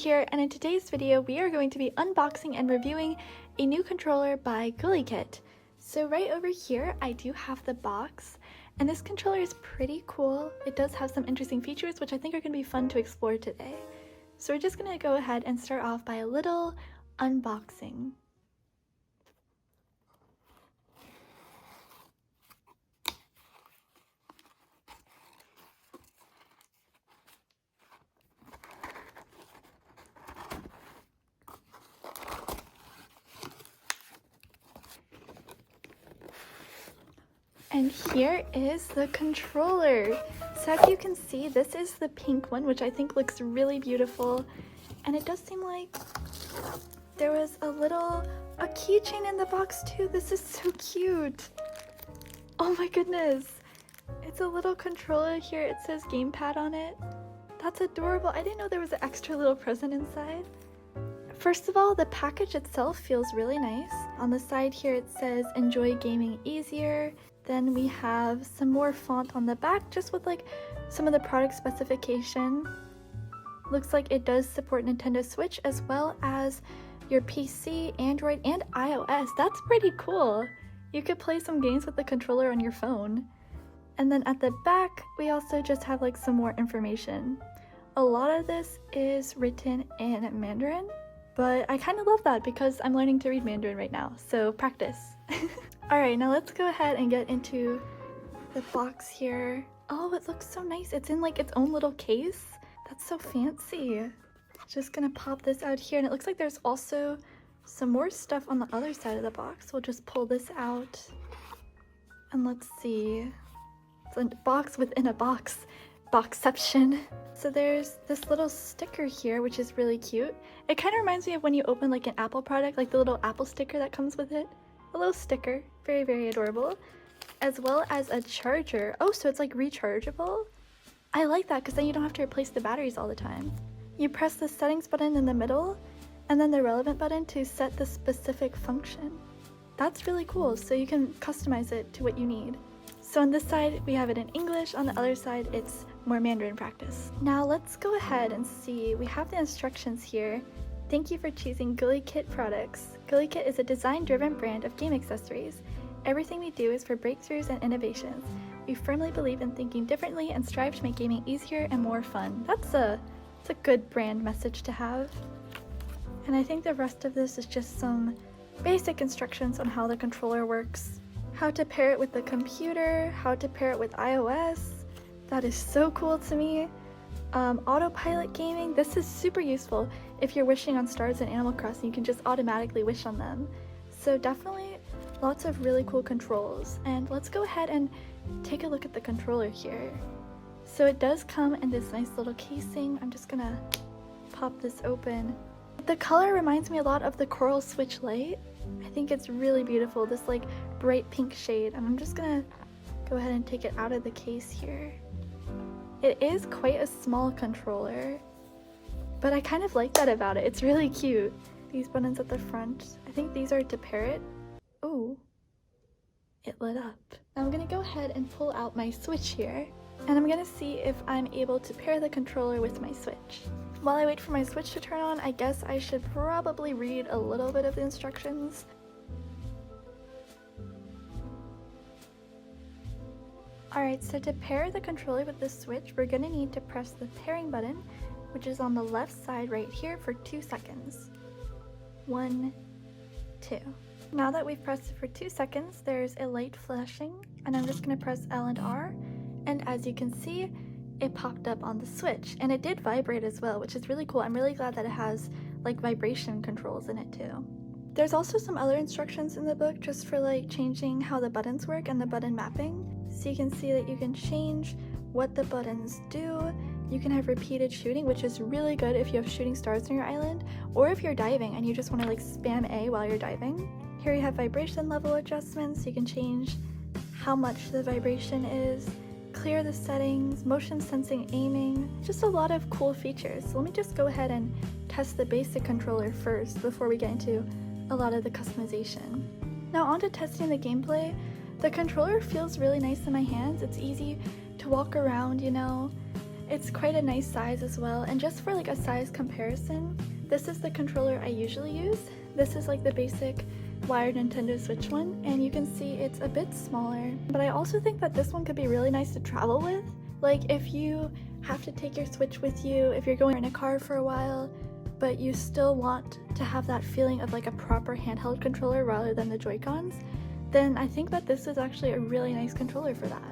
here, and in today's video we are going to be unboxing and reviewing a new controller by GuliKit. So right over here I do have the box, and this controller is pretty cool. It does have some interesting features which I think are going to be fun to explore today. So we're just going to go ahead and start off by a little unboxing. And here is the controller. So as you can see, this is the pink one, which I think looks really beautiful. And it does seem like there was a keychain in the box too. This is so cute. Oh my goodness. It's a little controller here. It says gamepad on it. That's adorable. I didn't know there was an extra little present inside. First of all, the package itself feels really nice. On the side here it says enjoy gaming easier. Then we have some more font on the back just with like some of the product specification. Looks like it does support Nintendo Switch as well as your PC, Android, and iOS. That's pretty cool. You could play some games with the controller on your phone. And then at the back, we also just have like some more information. A lot of this is written in Mandarin, but I kind of love that because I'm learning to read Mandarin right now, so practice. Alright, now let's go ahead and get into the box here. Oh, it looks so nice. It's in like its own little case. That's so fancy. Just gonna pop this out here, and it looks like there's also some more stuff on the other side of the box. We'll just pull this out, and let's see. It's a box within a box. Boxception. So there's this little sticker here, which is really cute. It kind of reminds me of when you open like an Apple product, like the little Apple sticker that comes with it. A little sticker. Very, very adorable. As well as a charger. Oh, so it's like rechargeable? I like that because then you don't have to replace the batteries all the time. You press the settings button in the middle and then the relevant button to set the specific function. That's really cool, so you can customize it to what you need. So on this side we have it in English, on the other side it's more Mandarin practice. Now let's go ahead and see. We have the instructions here. Thank you for choosing GuliKit products. GuliKit is a design-driven brand of game accessories. Everything we do is for breakthroughs and innovations. We firmly believe in thinking differently and strive to make gaming easier and more fun. That's a good brand message to have. And I think the rest of this is just some basic instructions on how the controller works. How to pair it with the computer, how to pair it with iOS. That is so cool to me. Autopilot gaming, this is super useful. If you're wishing on stars in Animal Crossing, you can just automatically wish on them. So definitely lots of really cool controls. And let's go ahead and take a look at the controller here. So it does come in this nice little casing. I'm just gonna pop this open. The color reminds me a lot of the Coral Switch Lite. I think it's really beautiful, this like bright pink shade. And I'm just gonna go ahead and take it out of the case here. It is quite a small controller, but I kind of like that about it. It's really cute. These buttons at the front, I think these are to pair it. Oh, it lit up. Now I'm gonna go ahead and pull out my Switch here, and I'm gonna see if I'm able to pair the controller with my Switch. While I wait for my Switch to turn on, I guess I should probably read a little bit of the instructions. Alright, so to pair the controller with the Switch, we're going to need to press the pairing button, which is on the left side right here, for 2 seconds. 1, 2. Now that we've pressed it for 2 seconds, there's a light flashing, and I'm just going to press L and R, and as you can see, it popped up on the Switch, and it did vibrate as well, which is really cool. I'm really glad that it has like vibration controls in it too. There's also some other instructions in the book just for like changing how the buttons work and the button mapping. So you can see that you can change what the buttons do. You can have repeated shooting, which is really good if you have shooting stars on your island, or if you're diving and you just want to like spam A while you're diving. Here you have vibration level adjustments. You can change how much the vibration is, clear the settings, motion sensing aiming, just a lot of cool features. So let me just go ahead and test the basic controller first before we get into a lot of the customization. Now on to testing the gameplay. The controller feels really nice in my hands. It's easy to walk around, you know. It's quite a nice size as well, and just for like a size comparison, this is the controller I usually use. This is like the basic wired Nintendo Switch one, and you can see it's a bit smaller, but I also think that this one could be really nice to travel with. Like if you have to take your Switch with you, if you're going in a car for a while, but you still want to have that feeling of like a proper handheld controller rather than the Joy-Cons, then I think that this is actually a really nice controller for that.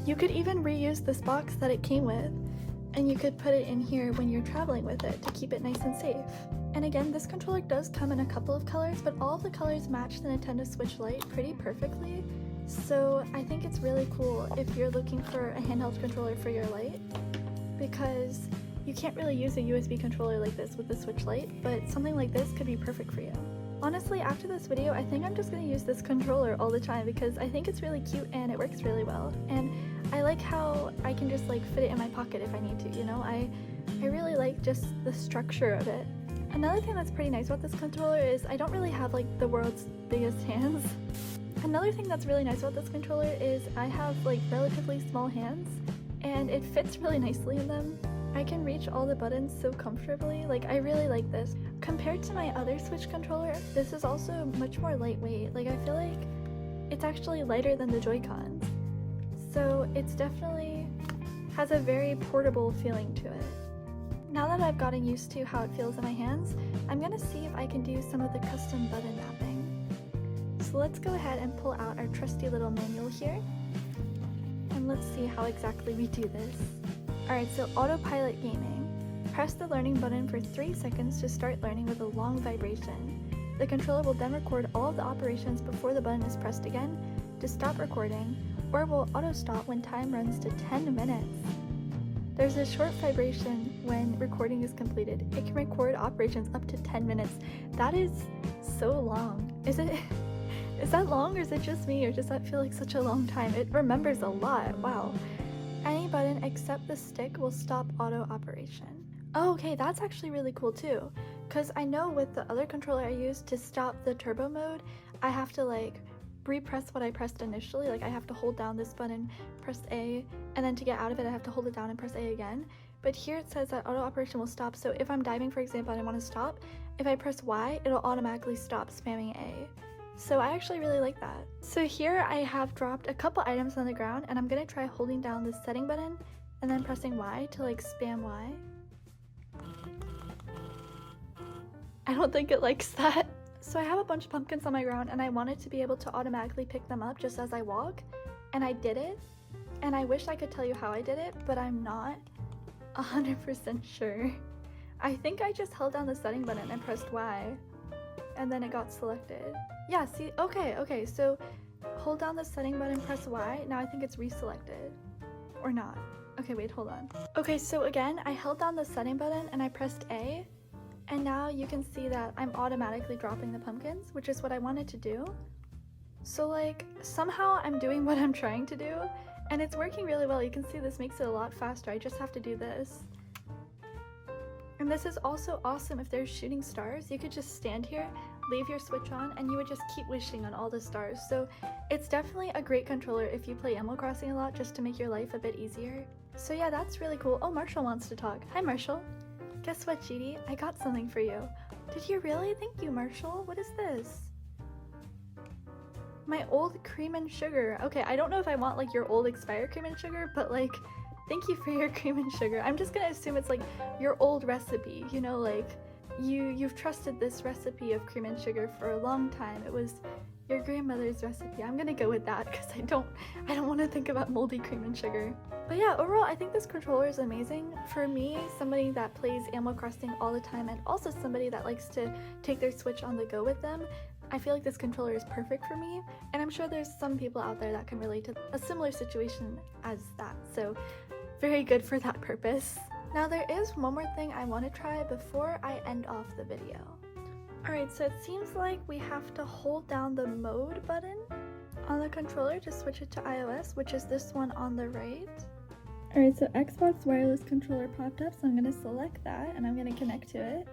You could even reuse this box that it came with, and you could put it in here when you're traveling with it to keep it nice and safe. And again, this controller does come in a couple of colors, but all of the colors match the Nintendo Switch Lite pretty perfectly. So I think it's really cool if you're looking for a handheld controller for your Lite, because you can't really use a USB controller like this with the Switch Lite, but something like this could be perfect for you. Honestly, after this video, I think I'm just going to use this controller all the time because I think it's really cute and it works really well. And I like how I can just like fit it in my pocket if I need to, you know? I really like just the structure of it. Another thing that's pretty nice about this controller is I don't really have like the world's biggest hands. Another thing that's really nice about this controller is I have like relatively small hands and it fits really nicely in them. I can reach all the buttons so comfortably. Like, I really like this. Compared to my other Switch controller, this is also much more lightweight. Like, I feel like it's actually lighter than the Joy-Cons. So it's definitely has a very portable feeling to it. Now that I've gotten used to how it feels in my hands, I'm gonna see if I can do some of the custom button mapping. So let's go ahead and pull out our trusty little manual here. And let's see how exactly we do this. Alright, so autopilot gaming. Press the learning button for 3 seconds to start learning with a long vibration. The controller will then record all of the operations before the button is pressed again to stop recording, or will auto-stop when time runs to 10 minutes. There's a short vibration when recording is completed. It can record operations up to 10 minutes. That is so long. Is that long, or is it just me, or does that feel like such a long time? It remembers a lot. Wow. Any button except the stick will stop auto operation. Oh, okay, that's actually really cool too, because I know with the other controller I used to stop the turbo mode, I have to like repress what I pressed initially. Like I have to hold down this button, press A, and then to get out of it I have to hold it down and press A again. But here it says that auto operation will stop, so if I'm diving, for example, and I want to stop, if I press Y, it'll automatically stop spamming A. So I actually really like that. So here I have dropped a couple items on the ground, and I'm gonna try holding down the setting button and then pressing Y to like spam Y. I don't think it likes that. So I have a bunch of pumpkins on my ground and I wanted to be able to automatically pick them up just as I walk, and I did it. And I wish I could tell you how I did it, but I'm not 100% sure. I think I just held down the setting button and pressed Y, and then it got selected. Yeah, see, okay, so hold down the setting button, press Y, now I think it's reselected. Or not. Okay, wait, hold on. Okay, so again, I held down the setting button and I pressed A, and now you can see that I'm automatically dropping the pumpkins, which is what I wanted to do. So like, somehow I'm doing what I'm trying to do, and it's working really well. You can see this makes it a lot faster. I just have to do this. And this is also awesome if there's shooting stars. You could just stand here, leave your Switch on, and you would just keep wishing on all the stars. So it's definitely a great controller if you play Animal Crossing a lot, just to make your life a bit easier. So yeah, that's really cool. Oh, Marshall wants to talk. Hi, Marshall. Guess what, Judi? I got something for you. Did you really? Thank you, Marshall. What is this? My old cream and sugar. Okay, I don't know if I want like your old expired cream and sugar, but like, thank you for your cream and sugar. I'm just gonna assume it's like your old recipe, you know, like you've trusted this recipe of cream and sugar for a long time. It was your grandmother's recipe. I'm gonna go with that because I don't want to think about moldy cream and sugar. But yeah, overall I think this controller is amazing. For me, somebody that plays Animal Crossing all the time and also somebody that likes to take their Switch on the go with them, I feel like this controller is perfect for me, and I'm sure there's some people out there that can relate to a similar situation as that, so very good for that purpose. Now there is one more thing I want to try before I end off the video. Alright, so it seems like we have to hold down the mode button on the controller to switch it to iOS, which is this one on the right. Alright, so Xbox Wireless Controller popped up, so I'm going to select that and I'm going to connect to it.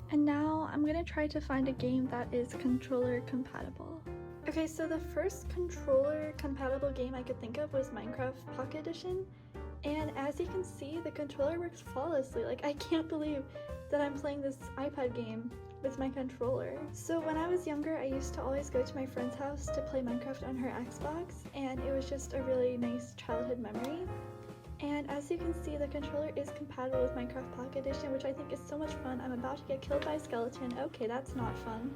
And now I'm gonna try to find a game that is controller compatible. Okay, so the first controller compatible game I could think of was Minecraft Pocket Edition, And as you can see, the controller works flawlessly. Like, I can't believe that I'm playing this iPad game with my controller. So when I was younger, I used to always go to my friend's house to play Minecraft on her Xbox, and it was just a really nice childhood memory. And as you can see, the controller is compatible with Minecraft Pocket Edition, which I think is so much fun. I'm about to get killed by a skeleton. Okay, that's not fun.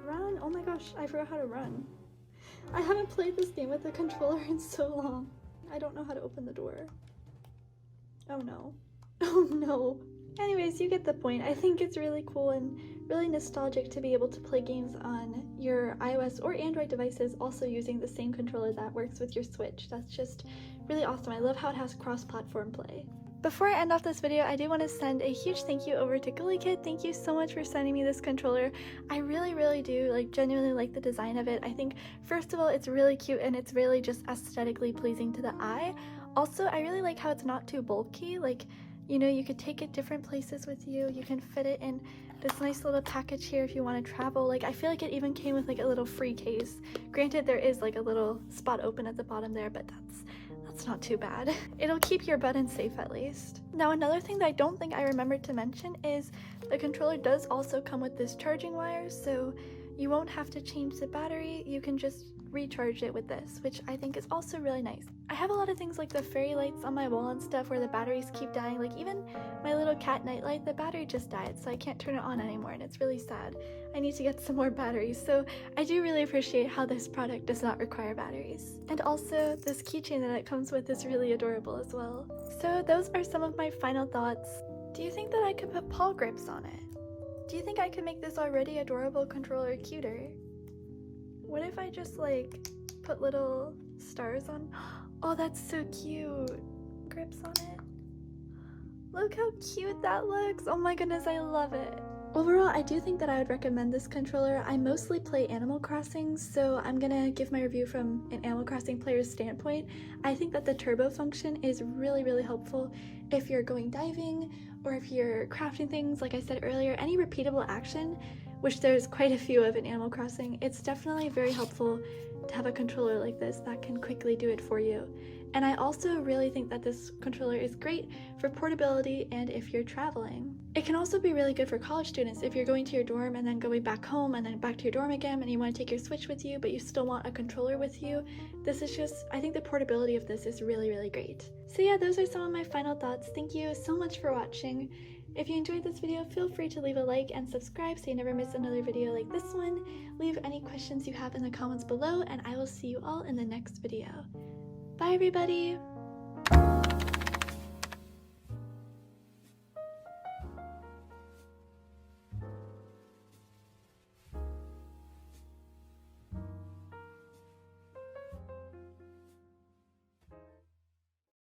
Run! Oh my gosh, I forgot how to run. I haven't played this game with the controller in so long. I don't know how to open the door. Oh no. Oh no. Anyways, you get the point. I think it's really cool and really nostalgic to be able to play games on your iOS or Android devices also using the same controller that works with your Switch. That's just really awesome. I love how it has cross-platform play. Before I end off this video, I do want to send a huge thank you over to GuliKit. Thank you so much for sending me this controller. I really do genuinely like the design of it. I think first of all, it's really cute and it's really just aesthetically pleasing to the eye. Also, I really like how it's not too bulky. Like, you know, you could take it different places with you. You can fit it in this nice little package here if you want to travel. Like, I feel like it even came with like a little free case. Granted, there is like a little spot open at the bottom there, but that's not too bad. It'll keep your buttons safe at least. Now, another thing that I don't think I remembered to mention is the controller does also come with this charging wire, so you won't have to change the battery. You can just recharge it with this, which I think is also really nice. I have a lot of things like the fairy lights on my wall and stuff where the batteries keep dying. Like even my little cat nightlight, the battery just died, so I can't turn it on anymore, and it's really sad. I need to get some more batteries, so I do really appreciate how this product does not require batteries. And also, this keychain that it comes with is really adorable as well. So those are some of my final thoughts. Do you think that I could put paw grips on it? Do you think I could make this already adorable controller cuter? What if I just like put little stars on? Oh, that's so cute. Grips on it. Look how cute that looks. Oh my goodness, I love it. Overall, I do think that I would recommend this controller. I mostly play Animal Crossing, so I'm gonna give my review from an Animal Crossing player's standpoint. I think that the turbo function is really helpful if you're going diving or if you're crafting things, like I said earlier, any repeatable action, which there's quite a few of in Animal Crossing. It's definitely very helpful to have a controller like this that can quickly do it for you. And I also really think that this controller is great for portability and if you're traveling. It can also be really good for college students if you're going to your dorm and then going back home and then back to your dorm again and you want to take your Switch with you but you still want a controller with you. This is just, I think the portability of this is really great. So yeah, those are some of my final thoughts. Thank you so much for watching. If you enjoyed this video, feel free to leave a like and subscribe so you never miss another video like this one. Leave any questions you have in the comments below and I will see you all in the next video. Bye everybody!